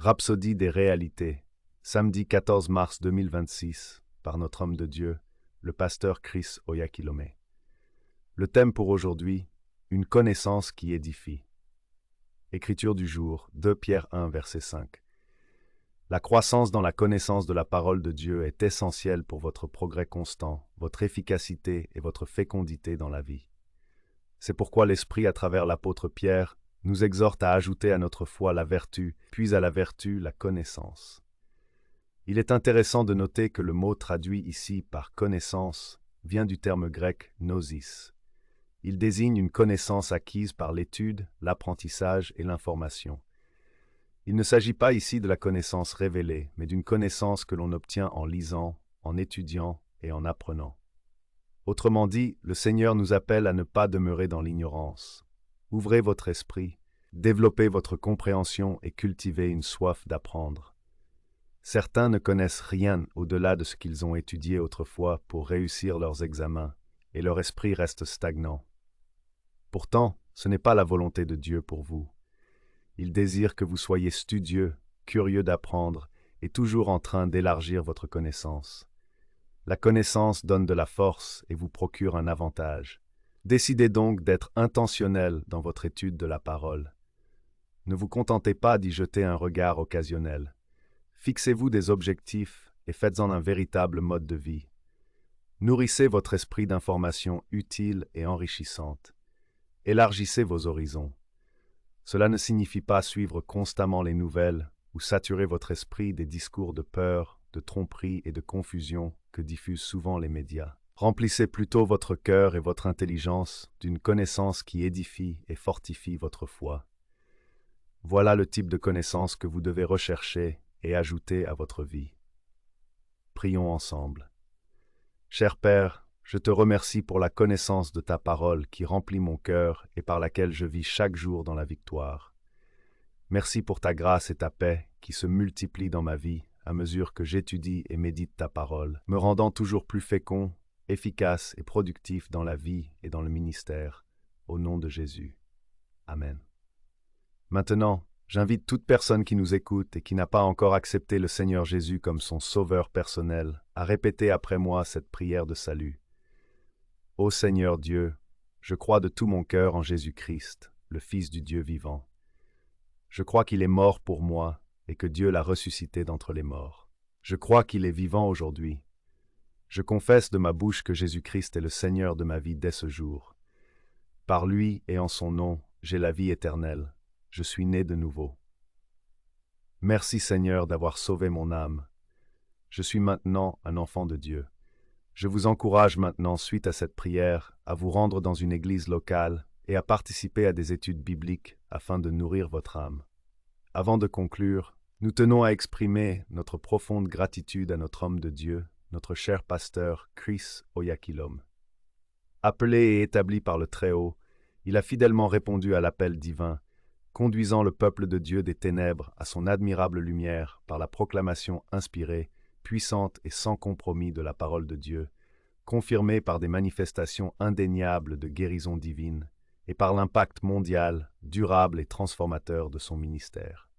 Rhapsodie des réalités, samedi 14 mars 2026, par notre homme de Dieu, le pasteur Chris Oyakhilome. Le thème pour aujourd'hui, une connaissance qui édifie. Écriture du jour, 2 Pierre 1, verset 5. La croissance dans la connaissance de la parole de Dieu est essentielle pour votre progrès constant, votre efficacité et votre fécondité dans la vie. C'est pourquoi l'Esprit, à travers l'apôtre Pierre, nous exhorte à ajouter à notre foi la vertu, puis à la vertu la connaissance. Il est intéressant de noter que le mot traduit ici par connaissance vient du terme grec gnosis. Il désigne une connaissance acquise par l'étude, l'apprentissage et l'information. Il ne s'agit pas ici de la connaissance révélée, mais d'une connaissance que l'on obtient en lisant, en étudiant et en apprenant. Autrement dit, le Seigneur nous appelle à ne pas demeurer dans l'ignorance. Ouvrez votre esprit, développez votre compréhension et cultivez une soif d'apprendre. Certains ne connaissent rien au-delà de ce qu'ils ont étudié autrefois pour réussir leurs examens, et leur esprit reste stagnant. Pourtant, ce n'est pas la volonté de Dieu pour vous. Il désire que vous soyez studieux, curieux d'apprendre et toujours en train d'élargir votre connaissance. La connaissance donne de la force et vous procure un avantage. Décidez donc d'être intentionnel dans votre étude de la parole. Ne vous contentez pas d'y jeter un regard occasionnel. Fixez-vous des objectifs et faites-en un véritable mode de vie. Nourrissez votre esprit d'informations utiles et enrichissantes. Élargissez vos horizons. Cela ne signifie pas suivre constamment les nouvelles ou saturer votre esprit des discours de peur, de tromperie et de confusion que diffusent souvent les médias. Remplissez plutôt votre cœur et votre intelligence d'une connaissance qui édifie et fortifie votre foi. Voilà le type de connaissance que vous devez rechercher et ajouter à votre vie. Prions ensemble. Cher Père, je te remercie pour la connaissance de ta parole qui remplit mon cœur et par laquelle je vis chaque jour dans la victoire. Merci pour ta grâce et ta paix qui se multiplient dans ma vie à mesure que j'étudie et médite ta parole, me rendant toujours plus fécond, efficace et productif dans la vie et dans le ministère, au nom de Jésus. Amen. Maintenant, j'invite toute personne qui nous écoute et qui n'a pas encore accepté le Seigneur Jésus comme son sauveur personnel à répéter après moi cette prière de salut. Ô Seigneur Dieu, je crois de tout mon cœur en Jésus-Christ, le Fils du Dieu vivant. Je crois qu'il est mort pour moi et que Dieu l'a ressuscité d'entre les morts. Je crois qu'il est vivant aujourd'hui. Je confesse de ma bouche que Jésus-Christ est le Seigneur de ma vie dès ce jour. Par lui et en son nom, j'ai la vie éternelle. Je suis né de nouveau. Merci Seigneur d'avoir sauvé mon âme. Je suis maintenant un enfant de Dieu. Je vous encourage maintenant, suite à cette prière, à vous rendre dans une église locale et à participer à des études bibliques afin de nourrir votre âme. Avant de conclure, nous tenons à exprimer notre profonde gratitude à notre homme de Dieu, notre cher pasteur Chris Oyakhilome. Appelé et établi par le Très-Haut, il a fidèlement répondu à l'appel divin, conduisant le peuple de Dieu des ténèbres à son admirable lumière par la proclamation inspirée, puissante et sans compromis de la parole de Dieu, confirmée par des manifestations indéniables de guérison divine et par l'impact mondial, durable et transformateur de son ministère.